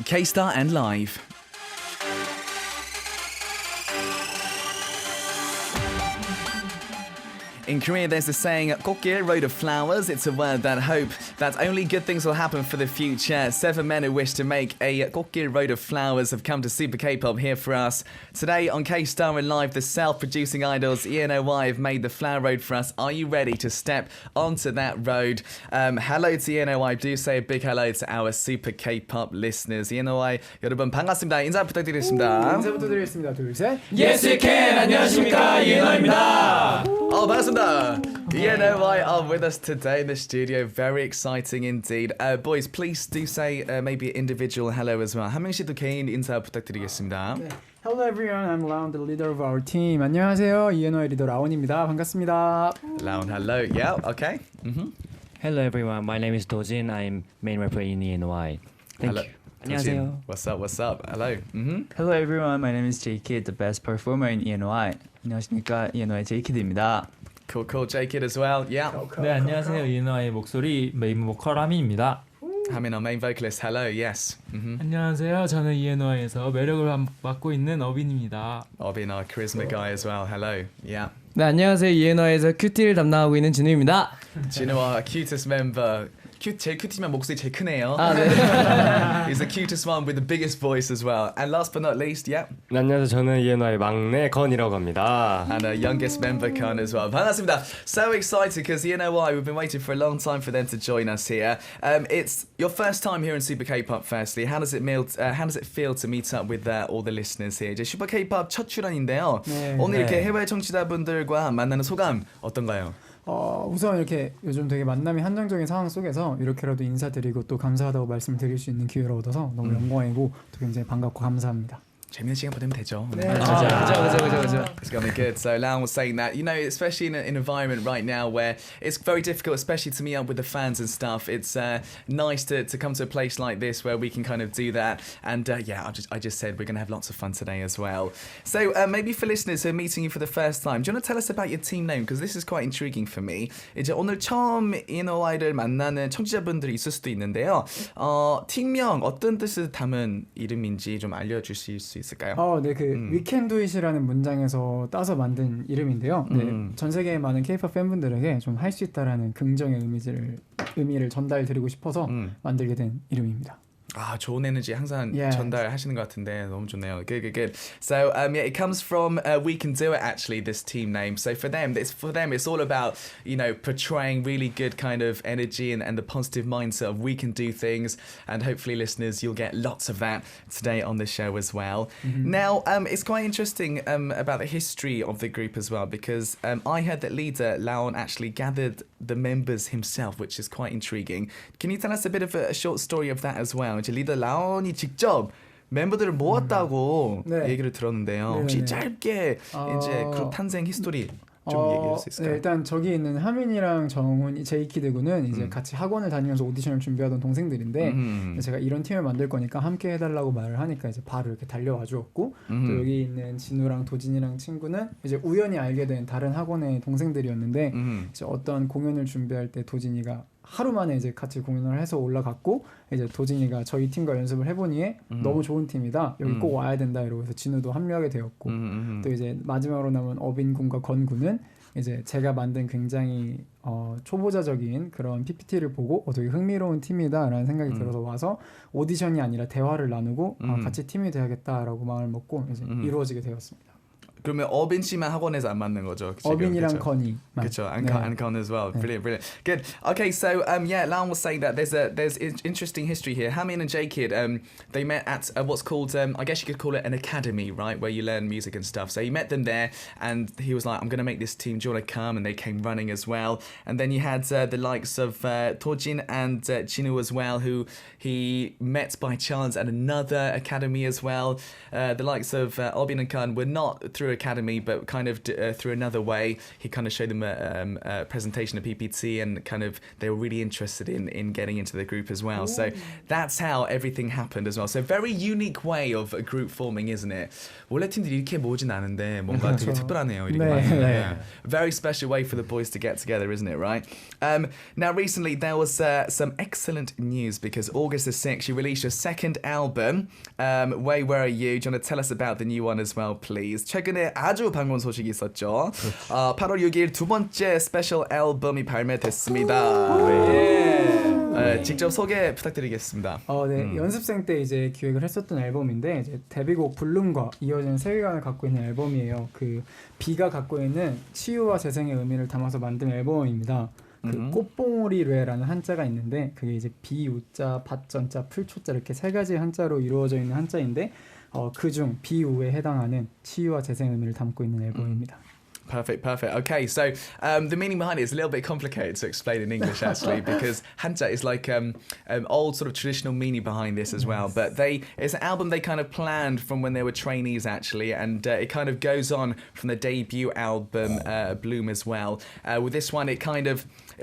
K-Star and Live. In Korea, there's a saying, "꽃길, road of flowers." It's a word that hope that only good things will happen for the future. 7 men who wish to make a 꽃길, road of flowers have come to Super K-pop here for us. Today on K-Star and Live, the self-producing idols ENOi have made the flower road for us. Are you ready to step onto that road? Hello to ENOi. Do say a big hello to our Super K-pop listeners. ENOi 여러분 반갑습니다. 인사 부탁드리겠습니다. 인사부터 드리겠습니다. 둘, 셋. Yes, you can. 안녕하십니까, 이엔오입니다. 반갑습니다. ENOi are with us today in the studio. Very exciting indeed. Boys, please do say maybe individual hello as well. 한 명씩도 개인 인사 부탁드리겠습니다. 네. Hello everyone, I'm Laon, the leader of our team. 안녕하세요, 이엔오의 리더 라온입니다. 반갑습니다. Laon, hello. Yeah, okay. Hello everyone, my name is Dojin. I'm main rapper in ENOi. Thank Hello. you. 안녕하세요. What's up? What's up? Hello. Hello everyone, my name is J-Kid, the best performer in ENOi. 안녕하십니까, ENOi J-Kid입니다. Cool. J-Kid as well. Yeah. 네, 안녕하세요. 이엔오아이 목소리 메인 보컬 하민입니다. Hamin, our main vocalist. Hello. Yes. 안녕하세요. 저는 이엔오아이에서 매력을 맡고 있는 어빈입니다. Obin, our charisma guy as well. Hello. Yeah. 네, 안녕하세요. 이엔오이에서 큐티를 담당하고 있는 진우입니다. Do you know our cutest member? 제일 큐티지만 목소리 제일 크네요. 아, 네. He's the cutest one with the biggest voice as well. And last but not least, yeah. 네, 안녕하세요. 저는 이엔오아이 막내 건이라고 합니다. And our youngest member, Khan, as well. 반갑습니다. So excited because ENOi, we've been waiting for a long time for them to join us here. It's your first time here in Super K-pop. Firstly, how does it feel to meet up with all the listeners here? 이제 Super K-pop 첫 출연인데요. 네. 오늘 이렇게 해외 청취자분들과 만나는 소감 어떤가요? 우선 이렇게 요즘 되게 만남이 한정적인 상황 속에서 이렇게라도 인사드리고 또 감사하다고 말씀을 드릴 수 있는 기회를 얻어서 너무 영광이고 또 굉장히 반갑고 감사합니다. 재밌는 시간 보내면 되죠. 네. 그죠. It's gonna be good. So Laon was saying that, you know, especially in an environment right now where it's very difficult, especially to meet up with the fans and stuff. It's nice to come to a place like this where we can kind of do that. And yeah, I just said we're gonna have lots of fun today as well. So maybe for listeners who are meeting you for the first time, do you want to tell us about your team name? Because this is quite intriguing for me. 이제 오늘 처음 ENOi를 만나는 청취자분들이 있을 수도 있는데요. 팀명 어떤 뜻을 담은 이름인지 좀 알려주실 수 있을까요? 네, 그 We Can Do It이라는 문장에서 따서 만든 이름인데요. 네, 전 세계의 많은 K-pop 팬분들에게 좀 할 수 있다라는 긍정의 의미를 전달드리고 싶어서 만들게 된 이름입니다. 좋은 에너지 항상 Yes. 전달하시는 것 같은데 너무 좋네요. Good. So yeah, it comes from We Can Do It actually. This team name. So for them, it's all about, you know, portraying really good kind of energy and the positive mindset of we can do things. And hopefully, listeners, you'll get lots of that today on the show as well. Now, it's quite interesting about the history of the group as well, because I heard that leader Laon actually gathered the members himself, which is quite intriguing. Can you tell us a bit of a short story of that as well? 이제 리더 라온이 직접 멤버들을 모았다고 네. 얘기를 들었는데요. 네네네. 혹시 짧게 이제 그룹 탄생 히스토리 좀 얘기할 수 있을까요? 네, 일단 저기 있는 하민이랑 정훈이 제이키드군은 이제 같이 학원을 다니면서 오디션을 준비하던 동생들인데 제가 이런 팀을 만들 거니까 함께 해달라고 말을 하니까 이제 바로 이렇게 달려와 주었고 또 여기 있는 진우랑 도진이랑 친구는 이제 우연히 알게 된 다른 학원의 동생들이었는데 이제 어떤 공연을 준비할 때 도진이가 하루 만에 이제 같이 공연을 해서 올라갔고 이제 도진이가 저희 팀과 연습을 해보니 너무 좋은 팀이다, 여기 꼭 와야 된다 이러고서 진우도 합류하게 되었고 또 이제 마지막으로 남은 어빈 군과 건 군은 이제 제가 만든 굉장히 초보자적인 그런 PPT를 보고 되게 흥미로운 팀이다라는 생각이 들어서 와서 오디션이 아니라 대화를 나누고 같이 팀이 돼야겠다라고 마음을 먹고 이제 이루어지게 되었습니다. 그러면 어빈 씨만 학원에서 안 맞는 거죠? 지금, 어빈이랑 그쵸? 건이. 그렇죠. And Con as well. Brilliant. Good. Okay, so yeah, Laon was saying that there's interesting history here. Hamin and J-Kid, they met at what's called, I guess you could call it an academy, right, where you learn music and stuff. So he met them there, and he was like, I'm going to make this team. Do you want to come? And they came running as well. And then you had the likes of Tojin and Chinu as well, who he met by chance at another academy as well. The likes of Obin and Khan were not through academy, but kind of through another way. He kind of showed them a presentation of PPT, and kind of they were really interested in getting into the group as well. Ooh. So that's how everything happened as well. So very unique way of a group forming, isn't it? 원래 팀들이 이렇게 모으진 않은데 뭔가 되게 특별하네요. 이렇게 많이. Very special way for the boys to get together, isn't it? Right. Now recently there was some excellent news because August the 6th you released your second album. Way Where Are You? Do you want to tell us about the new one as well, please? 최근에 아주 반가운 소식이 있었죠. 8월 6일 두 번째 스페셜 앨범이 발매됐습니다. 직접 소개 부탁드리겠습니다. 네. 연습생 때 이제 기획을 했었던 앨범인데 이제 데뷔곡 블룸과 이어지는 세계관을 갖고 있는 앨범이에요. 그 비가 갖고 있는 치유와 재생의 의미를 담아서 만든 앨범입니다. 그 꽃봉오리뢰라는 한자가 있는데 그게 이제 비우자, 밭전자, 풀초자 이렇게 세 가지 한자로 이루어져 있는 한자인데 그중 비우에 해당하는 치유와 재생 의미를 담고 있는 앨범입니다. Perfect. Okay, so the meaning behind it is a little bit complicated to explain in English actually, because Hanja is like old sort of traditional meaning behind this as well. But it's an album they kind of planned from when they were trainees actually, and it kind of goes on from the debut album Bloom as well. With this one, it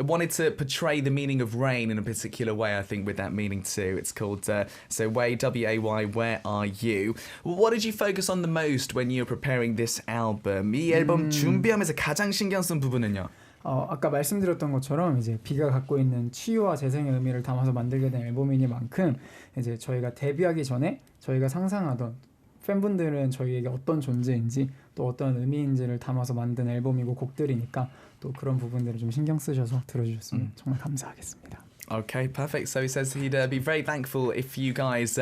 wanted to portray the meaning of rain in a particular way, I think, with that meaning too. It's called so Way, W-A-Y, Where Are You? What did you focus on the most when you were preparing this album? 이 앨범 준비하면서 가장 신경 쓴 부분은요? 아까 말씀드렸던 것처럼 이제 비가 갖고 있는 치유와 재생의 의미를 담아서 만들게 된 앨범이니만큼 이제 저희가 데뷔하기 전에 저희가 상상하던 팬분들은 저희에게 어떤 존재인지 또 어떤 의미인지를 담아서 만든 앨범이고 곡들이니까 또 그런 부분들을 좀 신경 쓰셔서 들어주셨으면 정말 감사하겠습니다. Okay, perfect. So he says he'd be very thankful if you guys,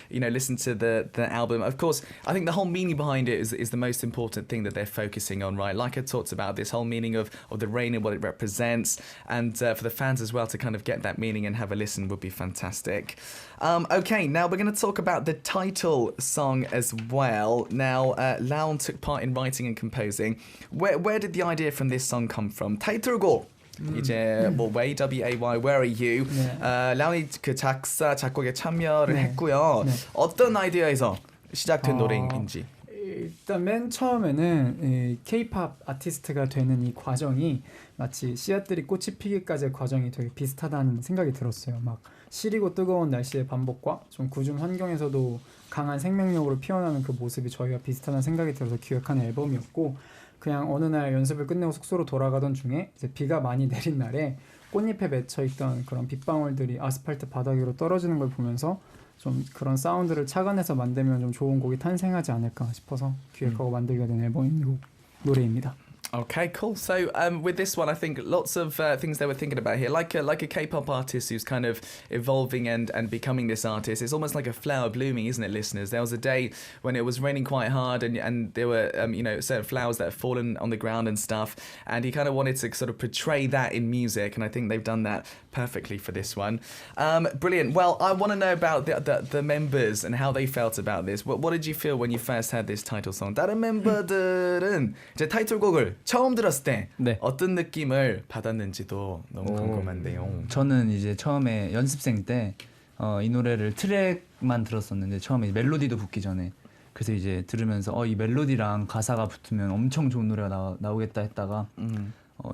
listen to the album. Of course, I think the whole meaning behind it is the most important thing that they're focusing on, right? Like I talked about, this whole meaning of the rain and what it represents, and for the fans as well to kind of get that meaning and have a listen would be fantastic. Okay, now we're going to talk about the title song as well. Now, Laon took part in writing and composing. Where did the idea from this song come from? 타이틀곡! 이제 뭐 Way, W-A-Y, Where Are You? 라온이 그 작사, 작곡에 참여를 했고요. 어떤 아이디어에서 시작된 노래인지? 일단 맨 처음에는 K-pop 아티스트가 되는 이 과정이 마치 씨앗들이 꽃이 피기까지의 과정이 되게 비슷하다는 생각이 들었어요. 막 시리고 뜨거운 날씨의 반복과 좀 궂은 환경에서도 강한 생명력으로 피어나는 그 모습이 저희와 비슷하다는 생각이 들어서 기획한 앨범이었고, 그냥 어느 날 연습을 끝내고 숙소로 돌아가던 중에 이제 비가 많이 내린 날에 꽃잎에 맺혀있던 그런 빗방울들이 아스팔트 바닥 위로 떨어지는 걸 보면서 좀 그런 사운드를 착안해서 만들면 좀 좋은 곡이 탄생하지 않을까 싶어서 기획하고 만들게 된 앨범이고 노래입니다. Okay, cool. So with this one, I think lots of things they were thinking about here, like a K-pop artist who's kind of evolving and becoming this artist. It's almost like a flower blooming, isn't it, listeners? There was a day when it was raining quite hard, and there were certain flowers that had fallen on the ground and stuff. And he kind of wanted to sort of portray that in music, and I think they've done that perfectly for this one. Brilliant. Well, I want to know about the members and how they felt about this. What did you feel when you first heard this title song? 다른 멤버들은 이제 타이틀곡을 처음 들었을 때 어떤 느낌을 받았는지도 너무 궁금한데요. 저는 이제 처음에 연습생 때 이 노래를 트랙만 들었었는데 처음에 멜로디도 붙기 전에, 그래서 이제 들으면서 이 멜로디랑 가사가 붙으면 엄청 좋은 노래가 나오겠다 했다가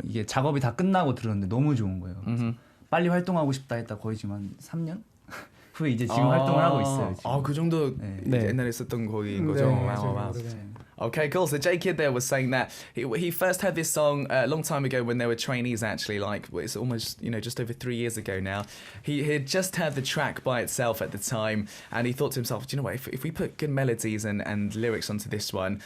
이게 작업이 다 끝나고 들었는데 너무 좋은 거예요. 빨리 활동하고 싶다 했다 거의 지금 한 3년 후에 이제 지금 활동을 하고 있어요. 지금. 그 정도 옛날에 썼던 곡인 거죠. 와우. Okay, cool. So J-Kid there was saying that he first heard this song a long time ago when they were trainees, actually, like it's almost, just over 3 years ago now. He had just heard the track by itself at the time, and he thought to himself, do you know what, if we put good melodies and lyrics onto this one,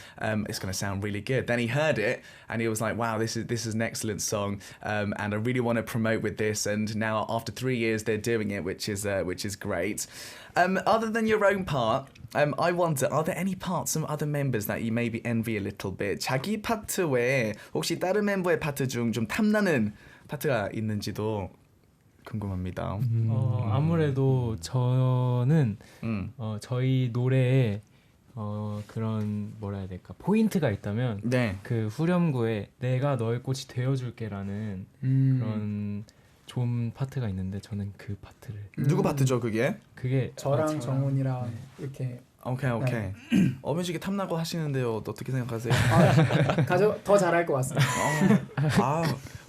it's going to sound really good. Then he heard it, and he was like, wow, this is an excellent song, and I really want to promote with this. And now after 3 years, they're doing it, which is great. Other than your own part, I wonder, are there any parts from other members that you maybe envy a little bit? 자기 파트 외에 혹시 다른 멤버의 파트 중 좀 탐나는 파트가 있는지도 궁금합니다. 아무래도 저는 저희 노래에 그런 뭐라 해야 될까, 포인트가 있다면 그 후렴구에 내가 너의 꽃이 되어줄게라는 그런 좋은 파트가 있는데 저는 그 파트를. 누구 파트죠 그게? 그게 저랑 정훈이랑 이렇게 오케이. 어뮤직에 탐나고 하시는데요. 어떻게 생각하세요? 더 잘할 것 같습니다.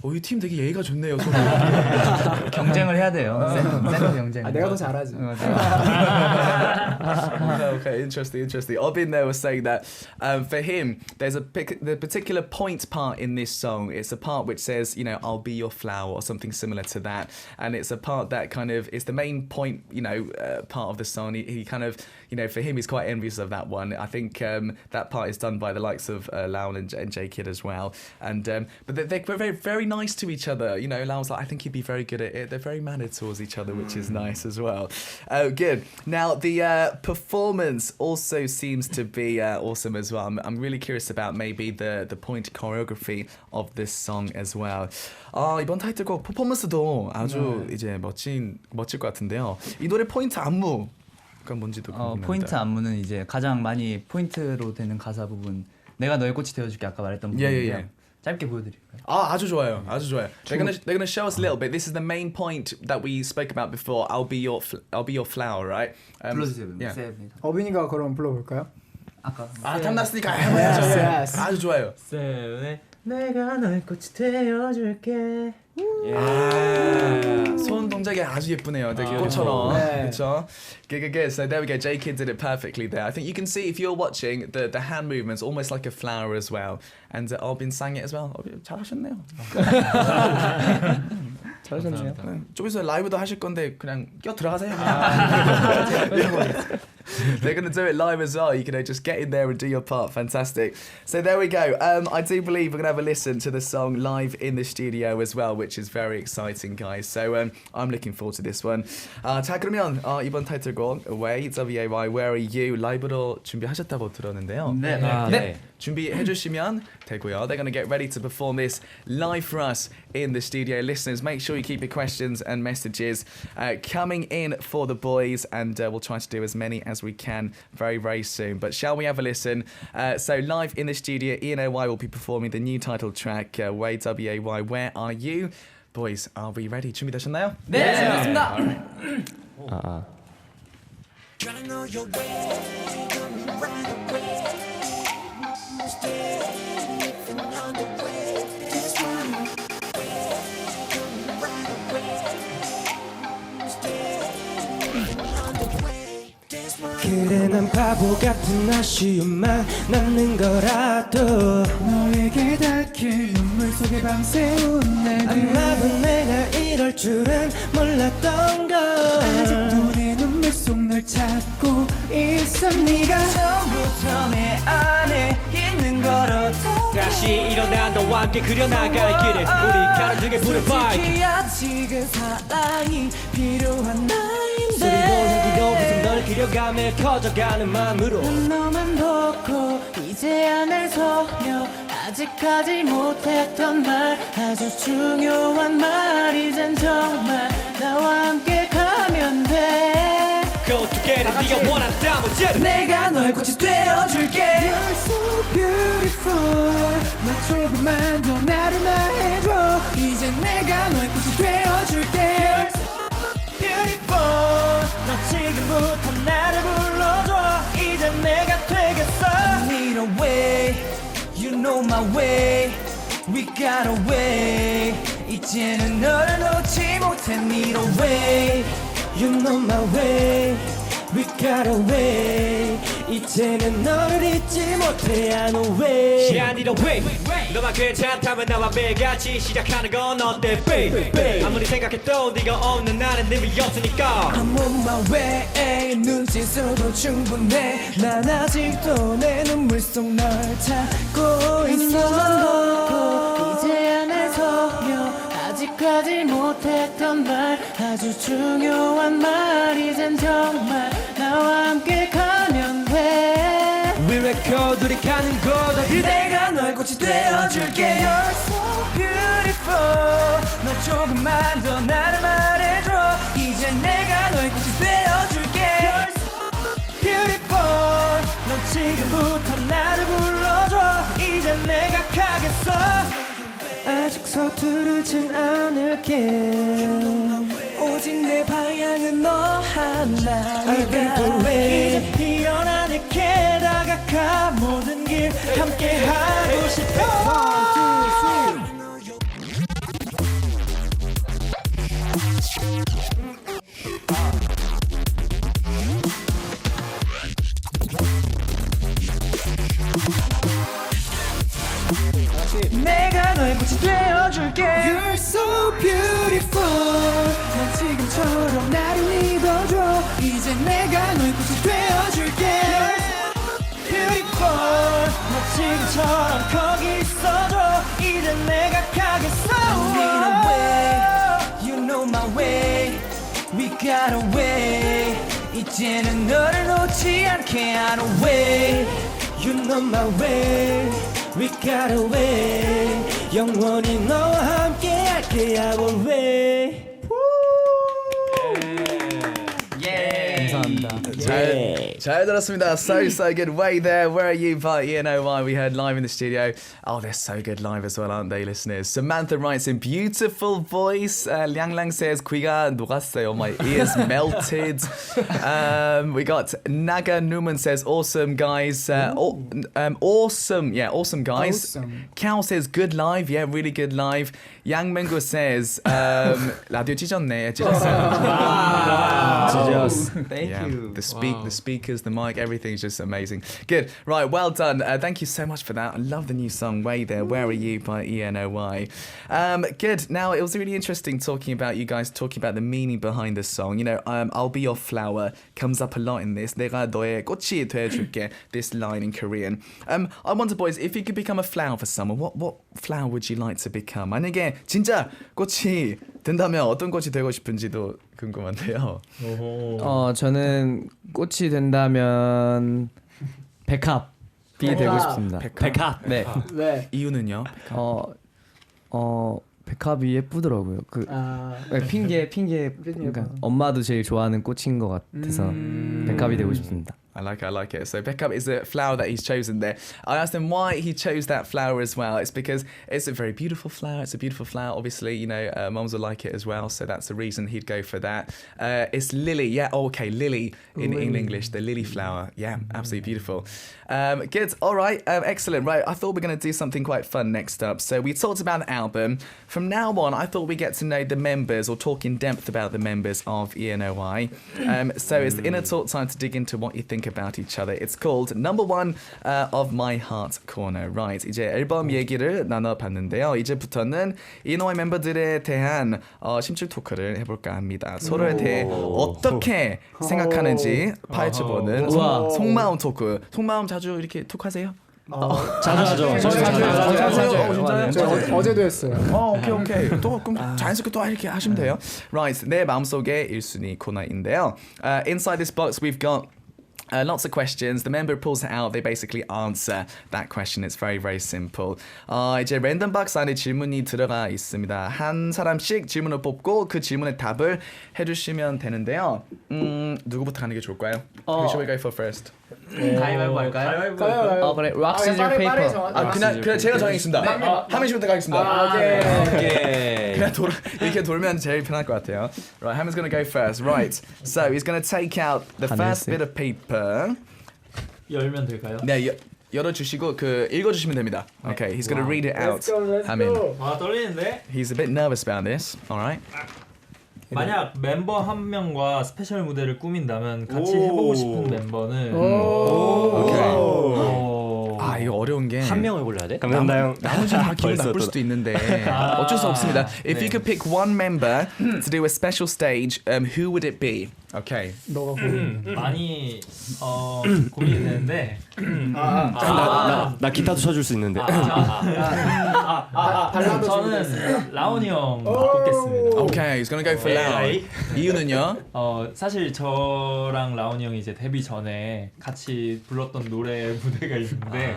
이 팀 되게 예의가 좋네요. 서로. 경쟁을 해야 돼요. 센터 경쟁. 내가 더 잘하지. Okay, interesting. Obin there was saying that for him, there's the particular point part in this song. It's a part which says, I'll be your flower or something similar to that, and it's a part that kind of is the main point, part of the song. He kind of, for him, he's quite envious of that one. I think that part is done by the likes of Lau and J Kid as well, and but they're very, very nice to each other. Lau's like, I think he'd be very good at it. They're very mannered towards each other, which is nice as well. Oh, good. Now the performance also seems to be awesome as well. I'm really curious about maybe the point choreography of this song as well. 이번 타이틀곡 퍼포먼스도 아주 이제 멋질 것 같은데요. 이 노래 포인트 안무가 뭔지도 궁금합니다. 포인트 안무는 이제 가장 많이 포인트로 되는 가사 부분. 내가 너의 꽃이 되어줄게 아까 말했던 부분인데요. 짧게 보여드릴까요? 아주 좋아요. They're gonna show us a little bit. This is the main point that we spoke about before. I'll be your flower, right? 불러주세요. Yeah. 어빈이가 그럼 불러볼까요? 아까 탐났으니까 해봐야죠. Yes. 아주 좋아요. 세븐의 내가 너의 꽃이 되어줄게. 손 동작이 아주 예쁘네요. 되게 꽃처럼. 그렇죠? Good. So there we go. J Kid did it perfectly there. I think you can see if you're watching the hand movements almost like a flower as well. And Albin sang it as well. 잘하셨네요. 잘하셨네요. 좀 있으면 라이브도 하실 건데 그냥 껴 들어가세요. They're going to do it live as well. You can just get in there and do your part. Fantastic. So there we go. I do believe we're going to have a listen to the song live in the studio as well, which is very exciting, guys. So I'm looking forward to this one. 자, 그러면 이번 타이틀곡 Away, ENOi, Where Are You 라이브로 준비하셨다고 들었는데요. 네. 준비해 주시면 되고요. They're going to get ready to perform this live for us in the studio. Listeners, make sure you keep your questions and messages coming in for the boys, and we'll try to do as many as we can very, very soon. But shall we have a listen? So live in the studio, ENOi will be performing the new title track, Way, W-A-Y, Where Are You? Boys, are we ready? 준비되셨나요? 네, 맞습니다. 그래 난 바보 같은 아쉬움만 남는 거라도 너에게 닿길 눈물 속에 밤새운 날들 아마도 내가 이럴 줄은 몰랐던 걸 아직도 내 눈물 속 널 찾고 있어 네가 처음부터 내 안에 있는 거로 다시 일어나 너와 함께 그려나갈 길에 우리 가로등에 불을 밝히 솔직히 아직은 사랑이 필요한 나인데 소리도 향기도 계속 널 그려가며 커져가는 마음으로 난 너만 보고 이제야 날 속여 아직까지 못했던 말 아주 중요한 말 이젠 정말 나와 함께 가면 돼 Go together 네가 원한다면 어쨌든 내가 너의 꽃이 되어줄게 You're so beautiful 나 조금만 더 나를 말해줘 이제 내가 너의 꽃이 되어줄게 You're so beautiful 너 지금부터 나를 불러줘 이제 내가 되겠어 I need a way You know my way We got a way 이제는 너를 놓지 못해 Need a way You know my way We got a way 이제는 너를 잊지 못해 I know way Yeah I need a way 너만 괜찮다면 나와 매일같이 시작하는 건 어때 baby 아무리 생각해도 네가 없는 나는 의미 없으니까 I'm on my way 눈짓으로도 충분해 난 아직도 내 눈물 속 널 찾고 있어 이제야 날 속여 아직까지 못했던 말 아주 중요한 말 이젠 정말 나와 함께 가면 돼 We record들이 가는 거다 그대가 너의 꽃이 되어줄게 You're so beautiful 너 조금만 더 나를 말해줘 이제 내가 너의 꽃이 되어줄게 You're so beautiful 너 지금부터 나를 불러줘 이제 내가 가겠어 아직 서투르진 않을게 오직 내 방향은 너 하나니까 이제 피어나는 내게 다가가 모든 길 함께 하고 싶어. 내가 너의 꽃이 되어줄게. You're so beautiful. 난 지금처럼 나를 믿어줘. 이제 내가 너의 꽃이 되어줄게. You're beautiful. 난 지금처럼 거기 있어줘. 이제 내가 가겠어. Need a way. You know my way. We got a way. 이제는 너를 놓지 않게 I know way. You know my way. We got a way. 영원히 너와 함께 할게 I will way. 잘 들었습니다. So good. Way there. Where are you by ENOi? We heard live in the studio. Oh, they're so good live as well, aren't they, listeners? Samantha writes in beautiful voice. Liang Lang says 귀가 녹았어요. My ears melted. We got Naga Newman says awesome guys. Awesome. Yeah, awesome guys. Awesome. Cal says good live. Yeah, really good live. Yang Mengo says 라디오 찢었네. Thank Yeah, you. the speakers, the mic, everything's just amazing. Good. Right, well done. Thank you so much for that. I love the new song, Way There, Where Are You by ENOi. Good. Now, it was really interesting talking about you guys, talking about the meaning behind the song. You know, I'll be your flower comes up a lot in this. 내가 너의 꽃이 되어줄게. This line in Korean. I wonder, boys, if you could become a flower for someone, what flower would you like to become? 만약에 진짜 꽃이 된다면 어떤 꽃이 되고 싶은지도 궁금한데요. 저는 꽃이 된다면 백합이 되고 싶습니다. 백합. 네. 네. 이유는요? 백합이 예쁘더라고요. 네, 핑계 그러니까 엄마도 제일 좋아하는 꽃인 것 같아서 백합이 되고 싶습니다. I like it. So Beckham is the flower that he's chosen there. I asked him why he chose that flower as well. It's because it's a very beautiful flower. It's a beautiful flower. Obviously, you know, mums will like it as well. So that's the reason he'd go for that. It's lily. Yeah, okay, lily in English. The lily flower. Yeah, absolutely beautiful. Good. All right. Excellent. Right. I thought we were going to do something quite fun next up. So we talked about the album. From now on, I thought we get to know the members or talk in depth about the members of ENOi. So it's the inner talk time to dig into what you think about each other. It's called Number One of My Heart Corner. Right. 이제 앨범 얘기를 나눠봤는데요. 이제부터는 ENOi 멤버들에 대한 심층 토크를 해볼까 합니다. 서로에 대해 어떻게 생각하는지 파헤쳐보는 속마음 토크. 속마음 자주 이렇게 톡하세요? 자주 하죠. 진짜요? 어제도 했어요. 오케이. 또 그럼 자연스럽게 또 이렇게 하시면 돼요. Right. 내 마음속의 1순위 코너인데요. Inside this box we've got lots of questions. The member pulls it out. They basically answer that question. It's very, very simple. 이제 랜덤 박스 안에 질문이 들어가 있습니다. 한 사람씩 질문을 뽑고 그 질문에 답을 해주시면 되는데요. 누구부터 가는 게 좋을까요? Who should we go for first? 가위바위보 할까요? 가요. 그래. Rock, scissors, paper. 그냥 제가 정하겠습니다. 한 명씩부터 가겠습니다. 오케이. 그냥 이렇게 돌면 제일 편할 것 같아요. Right, Hammer's gonna go first. Right, so he's gonna take out the first bit of paper. 열면 될까요? 네, 열어주시고 읽어주시면 됩니다. Okay, he's gonna read it out. Hammer. 떨리는데? He's a bit nervous about this. All right. 만약 멤버 한 명과 스페셜 무대를 꾸민다면 같이 해보고 싶은 멤버는 아 이거 어려운 게 한 명을 골라야 돼? 감사합니다 형. 나머지 다 기분 나쁠 수도 있는데 어쩔 수 없습니다. If you could pick one member to do a special stage, who would it be? Okay. 너가 많이 고민되는데 나 기타도 쳐줄 수 있는데. 저는 라온이 형 뽑겠습니다. Okay, he's gonna go for Lao. 이유는요? 사실 저랑 라온이 형이 이제 데뷔 전에 같이 불렀던 노래 무대가 있는데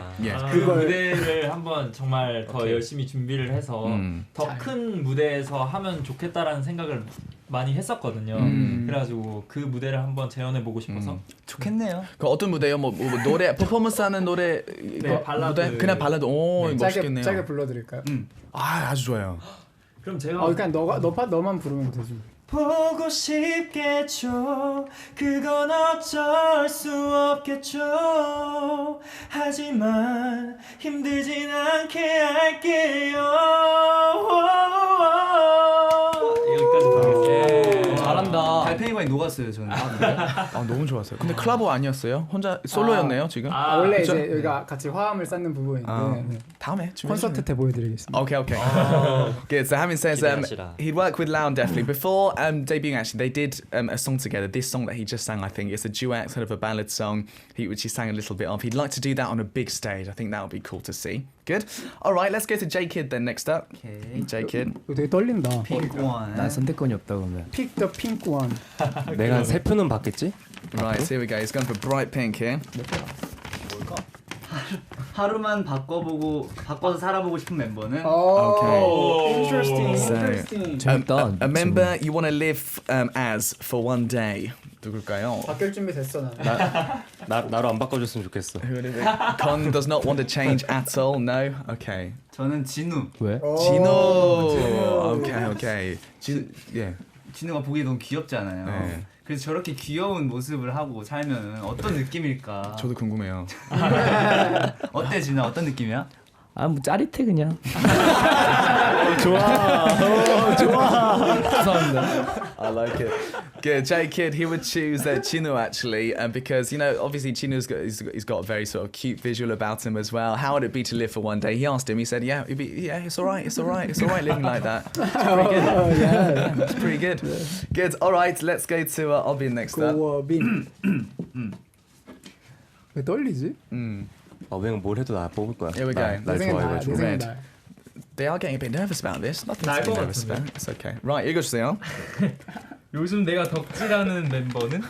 그 무대를 한번 정말 더 열심히 준비를 해서 더 큰 무대에서 하면 좋겠다라는 생각을 많이 했었거든요. 그래가지고 그 무대를 한번 재현해보고 싶어서 좋겠네요. 그 어떤 무대요? 뭐 노래 퍼포먼스하는 노래 네, 발라드. 무대? 그냥 발라드. 오 멋있겠네요. 짧게 불러드릴까요? 아주 좋아요. 그럼 제가 그냥 너만 부르면 되지. 보고 싶겠죠. 그건 어쩔 수 없겠죠. 하지만 힘들진 않게 할게요. 여기까지 잘한다. 달팽이관이 녹았어요 저는. 너무 좋았어요. 근데 클라보 아니었어요? 혼자 솔로였네요 지금? 원래 그쵸? 이제 여기가 같이 화음을 쌓는 부분인데 네. 다음에 콘서트 때 보여드리겠습니다. Okay. Good. So Hamin says he'd work with Loud definitely before debuting. Actually, they did a song together. This song that he just sang, I think, it's a duet, sort of a ballad song, which he sang a little bit of. He'd like to do that on a big stage. I think that would be cool to see. Good. All right, let's go to J Kid then next up. Okay. J Kid. 이거 되게 떨린다. 핑크원. 난 선택권이 없다 그러면. Pick the pink one. 내가 한 3표는 받겠지? Right, here we go. He's gone for bright pink here. 하루만 바꿔서 살아보고 싶은 멤버는 Okay. Interesting. 재밌다. A member you want to live as for one day. 누굴까요? 바뀔 준비 됐어 나. 나로 안 바꿔줬으면 좋겠어. Who is it? Con does not want to change at all. No. Okay. 저는 진우. 왜? 진호. Okay. Yeah. 진우가 보기에 너무 귀엽잖아요. 네. 그래서 저렇게 귀여운 모습을 하고 살면 어떤 느낌일까? 저도 궁금해요. 어때 진우? 어떤 느낌이야? 아 뭐 짜릿해 그냥. 좋아. 감사합니다. I like it. Good. J Kid, he would choose Chinu actually, because obviously Chinu's he's got a very sort of cute visual about him as well. How would it be to live for one day? He asked him. He said, "Yeah, it's all right. It's all right. It's all right living like that. It's pretty good. yeah. It's pretty good. Good. All right, let's go to Obin next up. 고어빈. 왜 떨리지? 어뱅은 뭘 해도 나 뽑을 거야. Here we go. 날 좋아해가지고. 내 생각 Red. 날. They are getting a bit nervous about this. Nothing to be 것 nervous 같은데. about. It's okay. Right, 읽어주세요. 요즘 내가 덕질하는 멤버는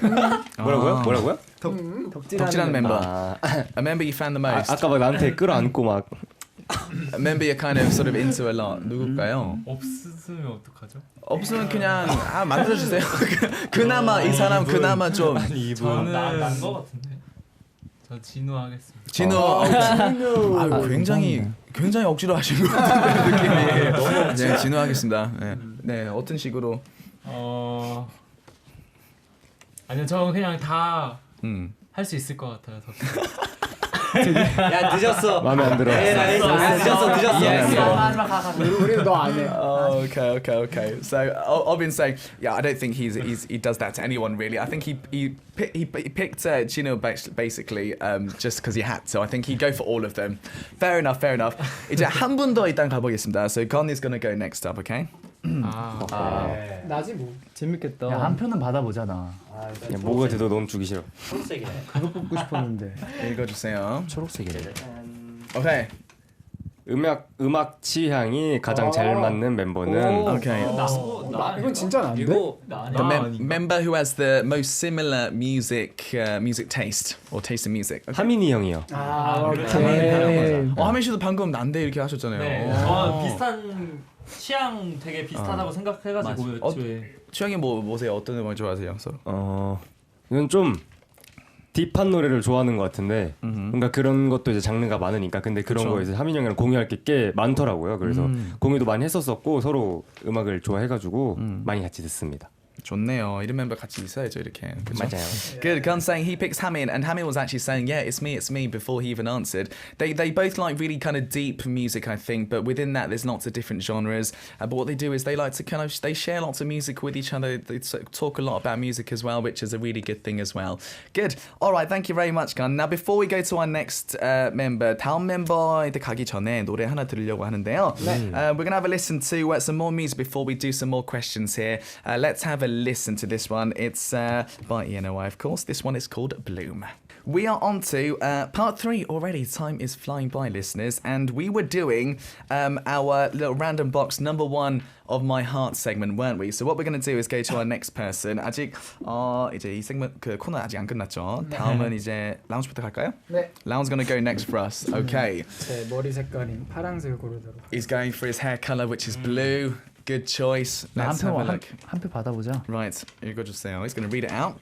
뭐라고요? 덕질하는 member. A member you fan the most. 아까 막 나한테 끌어안고 막 A member you're kind of sort of into a lot. 누굴까요? 없으면 어떡하죠? 없으면 그냥 만들어주세요. 그나마 이 사람 그나마 좀. 저는 난거 같은데. 저 진우 하겠습니다. 진우. 굉장히 억지로 하신 것 같은데 느낌이. 네, 진우 하겠습니다. 네, 어떤 식으로? 아니요, 저는 그냥 다 할 수 있을 것 같아요. 야 늦었어. 마음에 안 들어. 늦었어. 우리는 너 안 해. Okay. So I've been saying, yeah, I don't think he does that to anyone really. I think he picked Chino basically just because he had to. I think he'd go for all of them. Fair enough. 이제 한 분 더 일단 가보겠습니다. So Con is gonna go next up, okay? 나지 뭐. 재밌겠다. 야, 한 표는 받아보잖아. 그냥 뭐가 돼도 넌 주기 싫어. 그거 뽑고 싶었는데. 읽어주세요. 초록색이네. Okay. 음악 취향이 가장 잘 맞는 멤버는 Okay. 이건 진짜 난데? The member who has the most similar music taste or taste in music. Okay. 하민이 형이요. 오케이. 하민 씨도 방금 난데 이렇게 하셨잖아요. 네, 저 비슷한 취향 되게 비슷하다고 생각해가지고 애초에. 취향이 뭐세요? 어떤 음악 좋아하세요? 이건 좀 딥한 노래를 좋아하는 것 같은데 뭔가 그런 것도 이제 장르가 많으니까 근데 그런 그쵸. 거 이제 하민 형이랑 공유할 게 꽤 많더라고요. 그래서 공유도 많이 했었었고 서로 음악을 좋아해가지고 많이 같이 듣습니다. 좋네요. 이런 멤버 같이 있어야죠 이렇게. 그쵸? 맞아요. Good. Gun saying he picks Hamin, and Hamin was actually saying, yeah, it's me before he even answered. They both like really kind of deep music, I think, but within that there's lots of different genres. But what they do is they like to they share lots of music with each other. They talk a lot about music as well, which is a really good thing as well. Good. All right, thank you very much, Gun. Now before we go to our next member, 다음 멤버한테 가기 전에 노래 하나 들으려고 하는데요. We're gonna have a listen to some more music before we do some more questions here. Let's have a listen to this one. It's by ENOi, of course. This one is called Bloom. We are on to part 3 already. Time is flying by, listeners. And we were doing our little random box number 1 of My Heart segment, weren't we? So what we're going to do is go to our next person. 아직 이제 이 segment 그 코너 아직 안 끝났죠. 다음은 이제 라운지부터 갈까요? 네. Lounge's going to go next for us. Okay. 제 머리 색깔인 파란색을 고르도록. He's going for his hair color, which is blue. Good choice. Let's have a look. 한 표 받아보자. Right, 읽어주세요. He's going to read it out.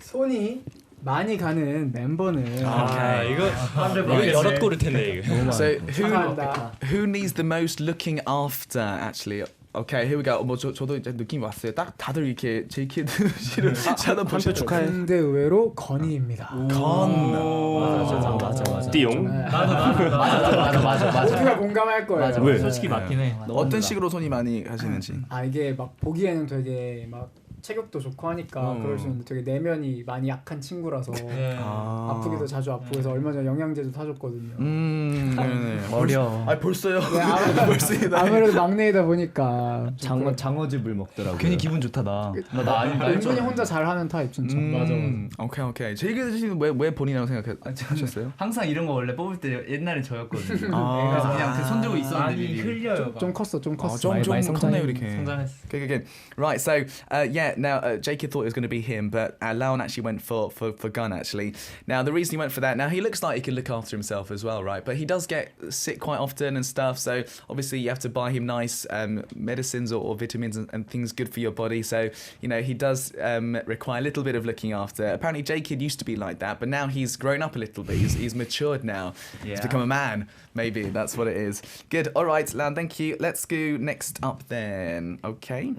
손이 많이 가는 멤버는 이거 여럿 고를 텐데 이거. So 감사합니다. who needs the most looking after? Actually, Okay, here we go. 뭐 저도 이제 느낌이 왔어요. 딱 다들 이렇게 제이키드 씨를 쳐다보시죠. 축하해. 근데 의외로 건이입니다. 맞아. 띠용. 맞아. 모두가 공감할 거예요. 맞아. 왜? 솔직히 맞긴 해. 어떤 식으로 손이 많이 가시는지. 이게 막 보기에는 되게 막 체격도 좋고 하니까 그럴 수 있는데 되게 내면이 많이 약한 친구라서 아프기도 자주 아프고 해서 얼마 전에 영양제도 타줬거든요. 네네. 어려. 벌써요. 네, 아무래도 막내이다 보니까 장어즙을 먹더라고요. 괜히 기분 좋다 나. 나 아닌가 은근히 혼자 잘하는 타입 진짜. 맞아. 오케이. 제이키드 씨는 왜 본인이라고 생각하셨어요? 항상 이런 거 원래 뽑을 때 옛날에 저였거든요. 그래서 그냥 손 들고 있었는데 많이 흘려요. 좀 컸어. 좀 많이 컸네요 이렇게. 성장했어. Okay. Right, so now Jacob thought it was going to be him, but Laon actually went for Gun actually. Now the reason he went for that, now he looks like he can look after himself as well, right? But he does get sick quite often and stuff, so obviously you have to buy him nice medicines or vitamins and things good for your body. So he does require a little bit of looking after. Apparently Jacob used to be like that, but now he's grown up a little bit. He's matured now. He's become a man. Maybe that's what it is. Good. All right, Laon, thank you. Let's go next up then. Okay.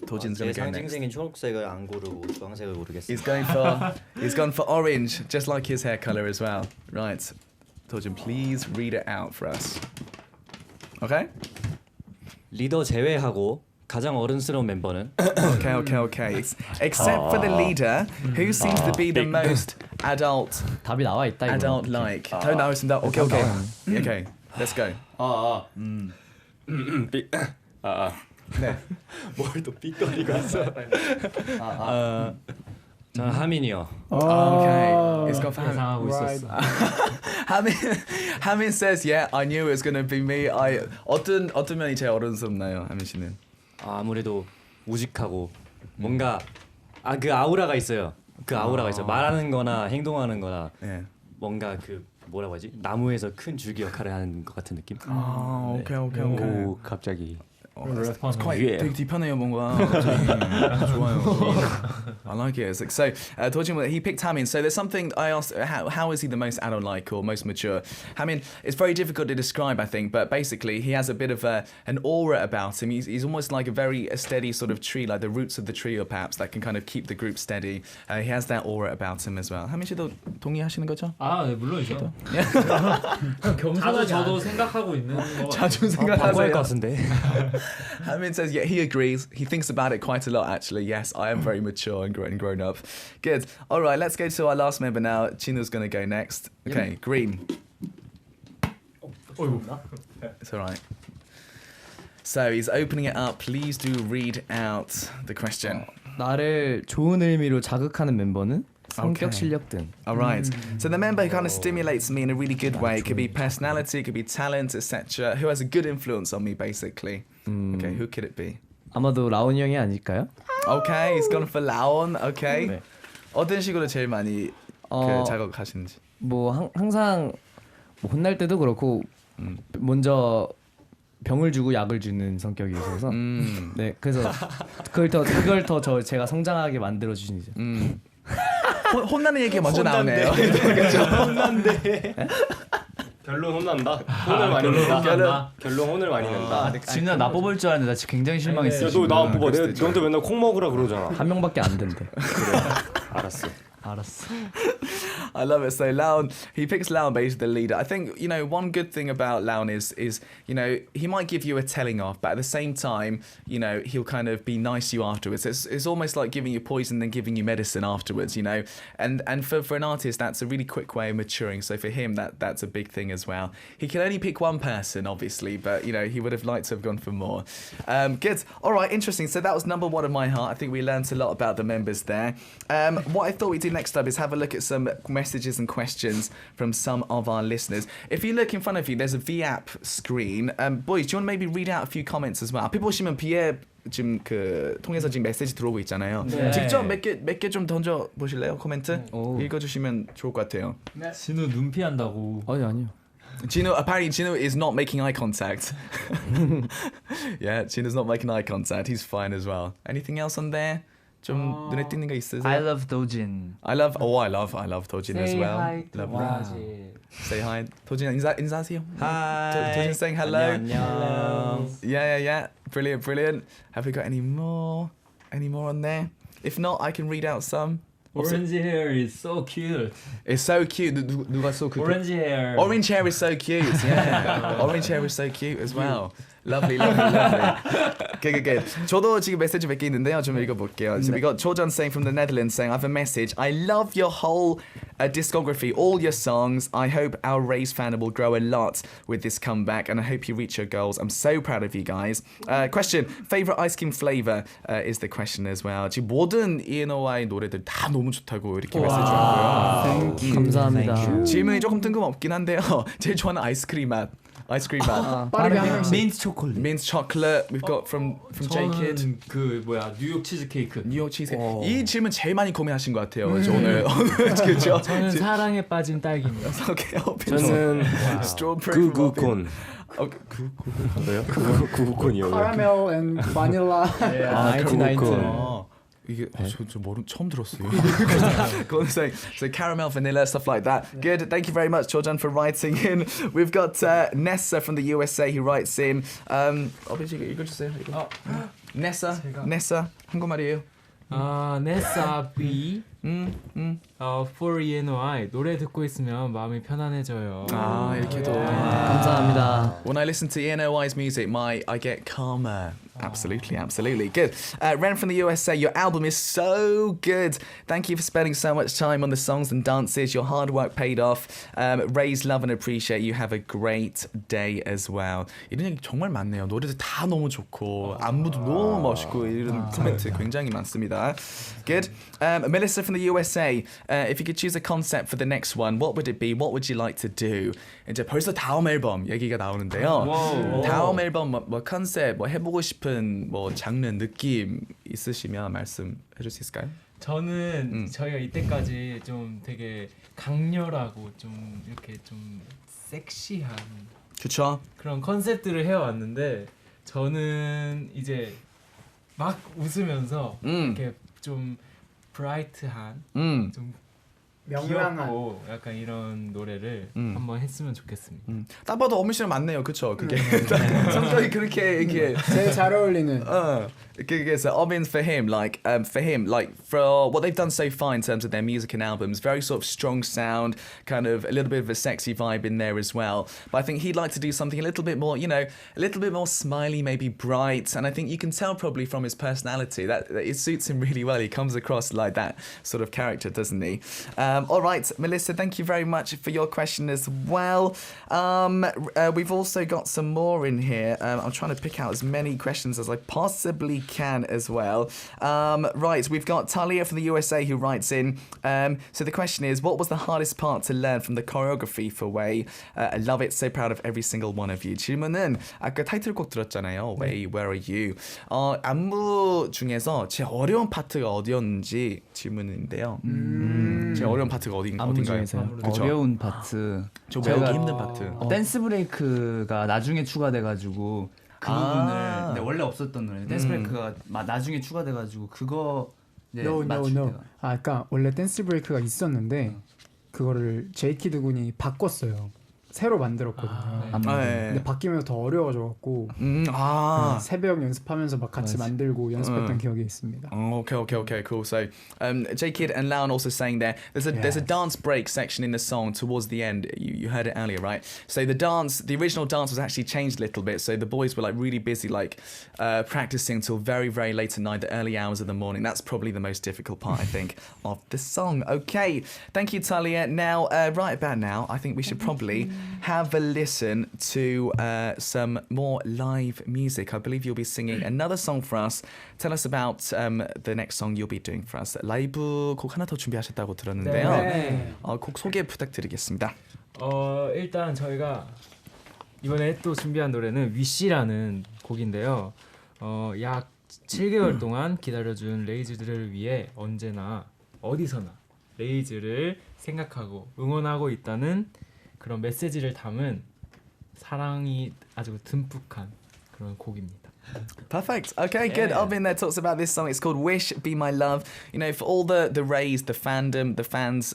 도진's going to go next. 상징적인 초록색을 안 고르고 주황색을 고르겠습니다. He's gone for orange, just like his hair color as well. Right, 도진, please read it out for us. Okay. 리더 제외하고 가장 어른스러운 멤버는 Okay. Except for the leader, who seems to be the most adult? 답이 나와 있다 이거. Adult-like. 더 나왔습니다. Okay. Let's go. 네. 뭘 또 삐거리고 있어. 저는 하민이요. Okay. It's got for Hamin. 예상하고 있었어. Hamin says, yeah, I knew it was going to be me. 어떤 면이 제일 어른스럽나요, 하민 씨는? 아무래도 우직하고 뭔가 그 아우라가 있어요. 그 아우라가 있어요. 말하는 거나 행동하는 거나 네. 뭔가 그 뭐라고 하지? 나무에서 큰 줄기 역할을 하는 것 같은 느낌? 오케이. 오 갑자기. 되게 딥하네요 뭔가. 좋아요. I like it. So Dojin, he picked Hamin. So there's something I asked. How is he the most adult-like or most mature? Hamin, it's very difficult to describe, I think, but basically he has a bit of an aura about him. He's almost like a steady sort of tree, like the roots of the tree, or perhaps that can kind of keep the group steady. He has that aura about him as well. Hamin 씨도 동의하시는 거죠? 네, 물론이죠. 자주 저도 생각하고 있는 거. 자주 바꿔야 할 생각하세요. 것 같은데. Hamin says, yeah, he agrees. He thinks about it quite a lot, actually. Yes, I am very mature and grown up. Good. All right, let's go to our last member now. Chino's going to go next. Okay, Green. It's all right. So he's opening it up. Please do read out the question. 나를 좋은 의미로 자극하는 멤버는 성격, Okay. 실력 등. All right. So the member who kind of stimulates me in a really good way. It could be personality, it could be talent, etc. Who has a good influence on me, basically. Okay, who could it be? 아마도 라온이 형이 아닐까요? Okay, he's gone for Laon. Okay. 네. 어떤 식으로 제일 많이 자극하시는지. 뭐 항상 뭐 혼날 때도 그렇고 먼저 병을 주고 약을 주는 성격이어서 네 그래서 그걸 더 제가 성장하게 만들어 주시죠. 혼나는 얘기가 먼저 나오네요. 혼난데. 결론 혼난다. 혼을 많이 낸다. 결론 혼을 많이 낸다. 진우야 나 뽑을 줄 알았는데 나 지금 굉장히 실망했어. 야, 너 나 뽑아. 내가 너한테 맨날 콩 먹으라 그러잖아. 한 명밖에 안 된대. 그래. 알았어. I love it. So Laon, he picks Laon based the leader. I think one good thing about Laon is he might give you a telling off, but at the same time he'll kind of be nice to you afterwards. It's almost like giving you poison then giving you medicine afterwards. And for an artist that's a really quick way of maturing. So for him that's a big thing as well. He can only pick one person obviously, but he would have liked to have gone for more. Good. All right. Interesting. So that was number one of my heart. I think we learned a lot about the members there. What I thought we'd do next up is have a look at some messages and questions from some of our listeners. If you look in front of you, there's a V-app screen. Boys, do you want to maybe read out a few comments as well? 앞에 보시면 V앱 지금 통해서 지금 메시지 들어오고 있잖아요. 네. 직접 몇 개 좀 던져 보실래요? 코멘트 읽어주시면 좋을 것 같아요. 진우 눈 피한다고. 아니요. Apparently Gino is not making eye contact. Yeah, Gino's not making eye contact. He's fine as well. Anything else on there? 좀 눈에 띄는 거 있으세요? I love 도진. I love 도진 as well. Say Say hi. 도진 인사하세요. Hi. 도진 saying hello. 안녕. Yeah. Brilliant. Have we got any more on there? If not, I can read out some. Orange hair is so cute. It's so cute. 누가 so cute? Orange hair. Orange hair is so cute. Yeah. Orange hair is so cute as well. Lovely. Good. 저도 지금 메시지 몇 개 있는데요. 좀 읽어볼게요. So we got Chojan saying from the Netherlands saying, I have a message. I love your whole discography, all your songs. I hope our Raise fandom will grow a lot with this comeback, and I hope you reach your goals. I'm so proud of you guys. Question: favorite ice cream flavor is the question as well. 지금 모든 ENOi 노래들 다 너무 좋다고 이렇게 메시지 왔고요. 감사합니다. 질문이 조금 뜬금없긴 한데요. 제일 좋아하는 아이스크림 맛. 빠르게 한 명씩. 민트 초콜릿. Mint chocolate we've got from J-Kid. 저는 그 뭐야 뉴욕 치즈케이크. 뉴욕 치즈. 이 질문 제일 많이 고민하신 것 같아요. 오늘 그렇죠. 저는 사랑에 빠진 딸기입니다. 저는 strawberry. 구구콘. 뭐요? 구구콘이요. Caramel and vanilla. 이게 저 처음 들었어요. Go on, say caramel, vanilla, stuff like that. Good. Thank you very much, Chojan, for writing in. We've got Nessa from the USA who writes in. 어빈씨 읽어주세요. Nessa 한국말이에요. 네사 B. For ENOi 노래 듣고 있으면 마음이 편안해져요. 이렇게도. 감사합니다. When I listen to ENOi's music, I get calmer. Absolutely. Good. Ren from the USA, your album is so good. Thank you for spending so much time on the songs and dances. Your hard work paid off. Raise, love and appreciate you. Have a great day as well. 이런 얘기 정말 많네요. 노래들 다 너무 좋고 안무도 너무 멋있고 이런 코멘트 굉장히 많습니다. Good. Melissa from the USA, if you could choose a concept for the next one, what would it be? What would you like to do? 이제 벌써 다음 앨범 얘기가 나오는데요. 다음 앨범 뭐 컨셉 뭐 해보고 싶은 뭐 장르 느낌 있으시면 말씀해 줄 수 있을까요? 저는 저희가 이때까지 좀 되게 강렬하고 좀 이렇게 좀 섹시한 그렇죠. 그런 컨셉들을 해왔는데 저는 이제 막 웃으면서 이렇게 좀 브라이트한 좀 귀엽고 약간 이런 노래를 한번 했으면 좋겠습니다. 딱 봐도 어민 씨랑 맞네요, 그렇죠? 그게 성격이 그렇게 이렇게 제일 잘 어울리는. So Obin's for him, for what they've done so far in terms of their music and albums, very sort of strong sound, kind of a little bit of a sexy vibe in there as well. But I think he'd like to do something a little bit more, a little bit more smiley, maybe bright. And I think you can tell probably from his personality that it suits him really well. He comes across like that sort of character, doesn't he? All right, Melissa, thank you very much for your question as well. We've also got some more in here. I'm trying to pick out as many questions as I possibly can as well. Right, we've got Talia from the USA who writes in. So the question is, what was the hardest part to learn from the choreography for Way? I love it. So proud of every single one of you. 질문은 아까 타이틀곡 들었잖아요. Way, where are you? 안무 중에서 제일 어려운 파트가 어디였는지 질문인데요. 제일 어려운 파트가 어딘가요? 어려운 파트. 저 외우기 힘든 파트. 댄스 브레이크가 나중에 추가돼가지고 그 부분을 근데 원래 없었던 노래. 댄스 브레이크가 나중에 추가돼가지고 그거 이제 맞출 때가. 그러니까 원래 댄스 브레이크가 있었는데 그거를 제이키드 군이 바꿨어요. 새로 만들었거든요. 근데 바뀌면서 더 어려워져갖고 새벽 연습하면서 막 같이 만들고 연습했던 기억이 있습니다. Okay, cool. So, J-Kid and Laon also saying there's a dance break section in the song towards the end. You heard it earlier, right? So the original dance was actually changed a little bit. So the boys were like really busy, like practicing till very, very late at night, the early hours of the morning. That's probably the most difficult part, I think, of the song. Okay, thank you, Talia. Now, right about now, I think we should probably have a listen to some more live music. I believe you'll be singing another song for us. Tell us about the next song you'll be doing for us. 라이브 곡 하나 더 준비하셨다고 들었는데요. 네. 곡 소개 부탁드리겠습니다. 일단 저희가 이번에 또 준비한 노래는 위시라는 곡인데요. 약 7개월 동안 기다려준 레이즈들을 위해 언제나 어디서나 레이즈를 생각하고 응원하고 있다는 그런 메시지를 담은 사랑이 아주 듬뿍한 그런 곡입니다. Perfect. Okay, good. Albin there talks about this song. It's called Wish, Be My Love. You know, for all the rays, the fandom, the fans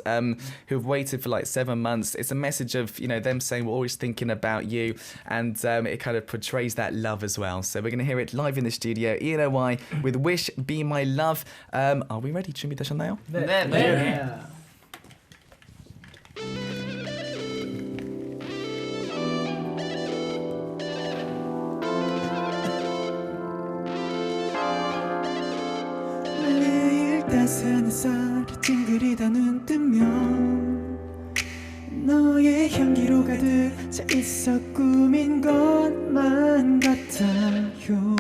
who've waited for like 7 months, it's a message of, you know, them saying we're always thinking about you, and it kind of portrays that love as well. So we're going to hear it live in the studio, ENOi with Wish, Be My Love. Are we ready? 준비되셨나요? 네. 따스한 햇살이 찡그리다 눈 뜨면 너의 향기로 가득 차 있어 꾸민 것만 같아요.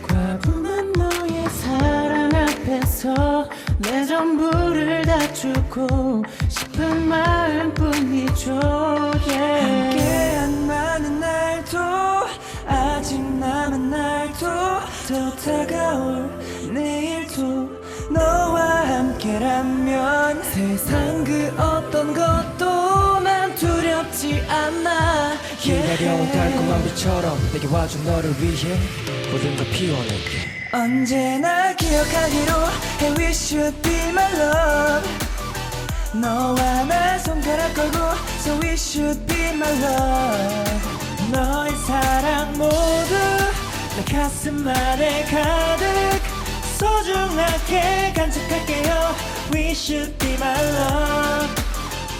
과분한 너의 사랑 앞에서 내 전부를 다 주고 싶은 마음뿐이죠. 함께한 많은 날도 아직 남은 날도 더 다가올 내일도 너와 함께라면 세상 그 어떤 것도 난 두렵지 않아. 기다려온 달콤한 빛처럼 내게 와준 너를 위해 모든 걸 피워낼게. 언제나 기억하기로 Hey we should be my love. 너와 나 손가락 걸고 So we should be my love. 너의 사랑 모두 내 가슴 안에 가득 소중하게 간직할게요. We should be my love.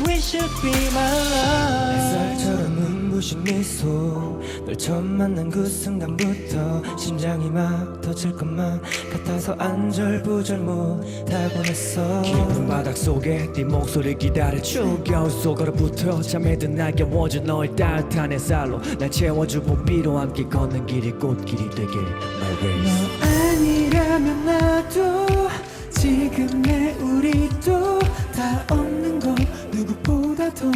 We should be my love. 햇살처럼 눈부신 미소 널 처음 만난 그 순간부터 심장이 막 터질 것만 같아서 안절부절 못하곤 했어. 깊은 바닥 속에 네 목소리 기다려줘. 겨울 속으로부터 잠에 든 날 깨워준 너의 따뜻한 햇살로 날 채워주고 비로 함께 걷는 길이 꽃길이 되게 My race. 너 아니라면 나도 지금 내 우리도 다 없는 거 누구보다 더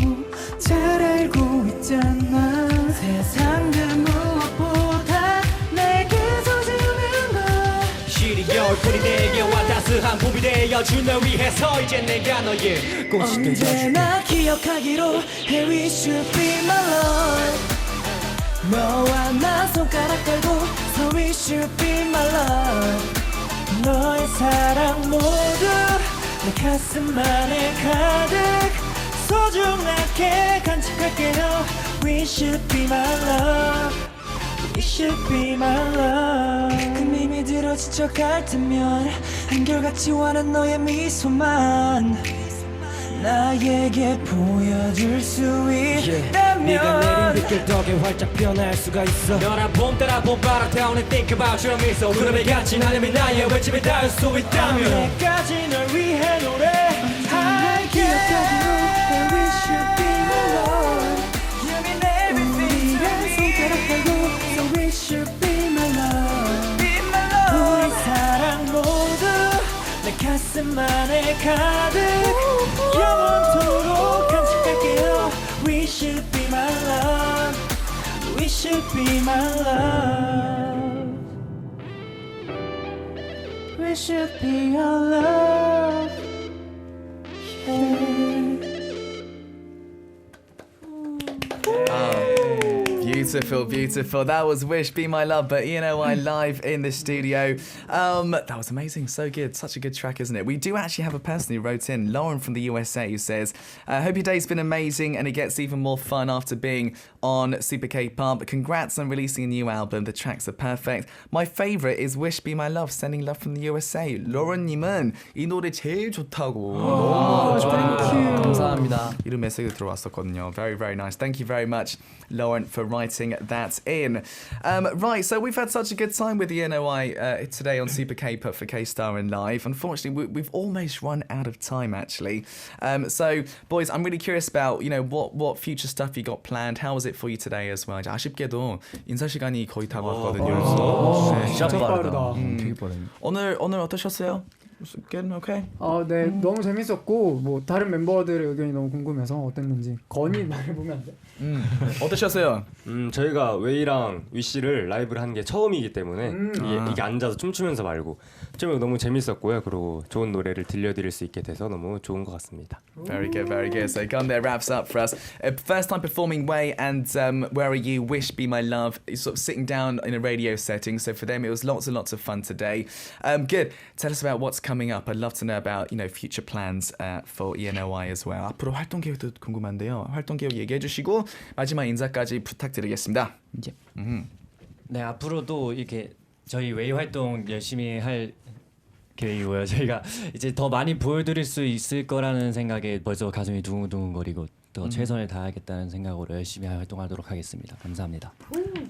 잘 알고 있잖아. 세상 그 무엇보다 내게 소중한 거 시리 겨울풀이 내게 와 따스한 봄이 되어준 널 위해서 이제 내가 너의 꽃이 되어줄게. 언제나 기억하기로 Hey we should be my love. 너와 나 손가락 걸고 So we should be my love. 너의 사랑 모두 내 가슴 안에 가득 소중하게 간직할게요. We should be my love. We should be my love. 가끔 힘이 들어 지쳐갈 때면 한결같이 원한 너의 미소만 나에게 보여줄 수 있다면 네가 내린 빛길 덕에 활짝 피어날 수가 있어. 너란 봄 따라 봄바람 타오는 think about your 미소. 구름에 갇힌 하늘이 나의 외침에 닿을 수 있다면 언제까지 널 위해 노래할게. We should be my love. You mean everything to me. 손가락 걸고 So we should be my love. Be my love. 우리 사랑 모두 내 가슴 안에 가득 영원토록 간직할게요. We should be my love. We should be my love. We should be your love. Yeah. Beautiful, beautiful. That was Wish, Be My Love, but ENOi live in the studio. That was amazing, so good. Such a good track, isn't it? We do actually have a person who wrote in, Lauren from the USA, who says, hope your day's been amazing and it gets even more fun after being on Super K-pop. Congrats on releasing a new album. The tracks are perfect. My favourite is Wish, Be My Love, sending love from the USA. Lauren님은 이 노래 제일 좋다고. 너무 좋아요. 감사합니다. 이런 메시지 들어왔었거든요. Very, very nice. Thank you very much, Lauren, for writing that in. Right, so we've had such a good time with the ENOi today on Super K-pop for K-Star and Live. Unfortunately, we've almost run out of time, actually. So, boys, I'm really curious about, you know, what future stuff you got planned. How was it for you today as well? 아쉽게도 인사 시간이 거의 다 왔거든요. 진짜 빠르다. 되게 빠르네. 오늘 어떠셨어요? Good, okay. 네, 너무 재밌었고 뭐 다른 멤버들의 의견이 너무 궁금해서 어땠는지 건이 말해보면 안 돼? 어떠셨어요? 저희가 웨이랑 위시를 라이브를 한 게 처음이기 때문에 이게 앉아서 춤추면서 말고 좀 너무 재밌었고요. 그리고 좋은 노래를 들려드릴 수 있게 돼서 너무 좋은 것 같습니다. Very good, very good. So Gun there wraps up for us. First time performing Way and Where Are You, Wish, Be My Love, sort of sitting down in a radio setting. So for them it was lots and lots of fun today. Good. Tell us about what's coming up. I'd love to know about future plans for ENOi as well. 앞으로 활동 계획도 궁금한데요. 활동 계획 얘기해 주시고 마지막 인사까지 부탁드리겠습니다. 네, 앞으로도 이렇게 저희 웨이 활동 열심히 할 계획이고요. 저희가 이제 더 많이 보여드릴 수 있을 거라는 생각에 벌써 가슴이 두근두근거리고 더 최선을 다하겠다는 생각으로 열심히 활동하도록 하겠습니다. 감사합니다.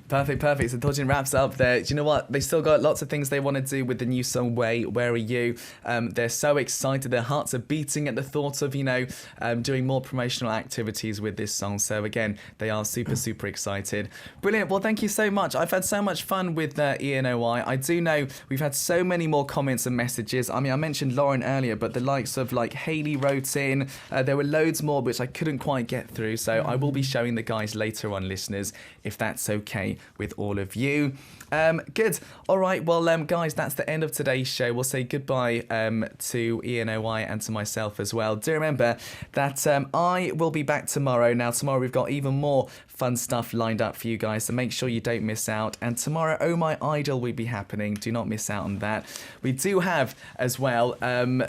Perfect, perfect. So Tojin wraps up there. Do you know what? They still got lots of things they want to do with the new song Way, Where Are You? They're so excited. Their hearts are beating at the thought of, doing more promotional activities with this song. So again, they are super, super excited. Brilliant. Well, thank you so much. I've had so much fun with ENOi. I do know we've had so many more comments and messages. I mean, I mentioned Lauren earlier, but the likes of Hayley wrote in. There were loads more which I couldn't quite get through. So I will be showing the guys later on, listeners, if that's okay with all of you. Good. All right. Well, guys, that's the end of today's show. We'll say goodbye to ENOi and to myself as well. Do remember that I will be back tomorrow. Now, tomorrow we've got even more fun stuff lined up for you guys, so make sure you don't miss out. And tomorrow, Oh My Idol will be happening. Do not miss out on that. We do have as well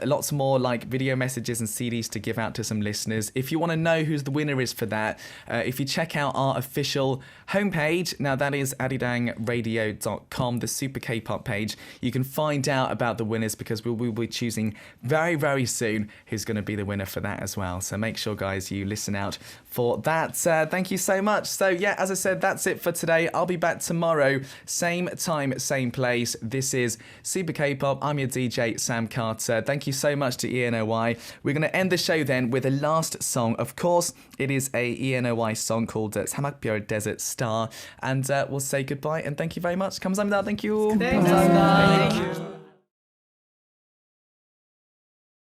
lots more video messages and CDs to give out to some listeners. If you want to know who the winner is for that, if you check out our official homepage, now that is arirangradio.com, the Super K-pop page, you can find out about the winners because we will be choosing very, very soon who's going to be the winner for that as well. So make sure, guys, you listen out for that. Thank you so much. So yeah, as I said, that's it for today. I'll be back tomorrow, same time, same place. This is Super K-pop. I'm your DJ, Sam Carter. Thank you so much to ENOi. We're going to end the show then with a last song. Of course, it is a ENOi song called 사막별 Desert Star. And we'll say goodbye and thank you very much. 감사합니다. Thank you. 감사합니다. Thank you.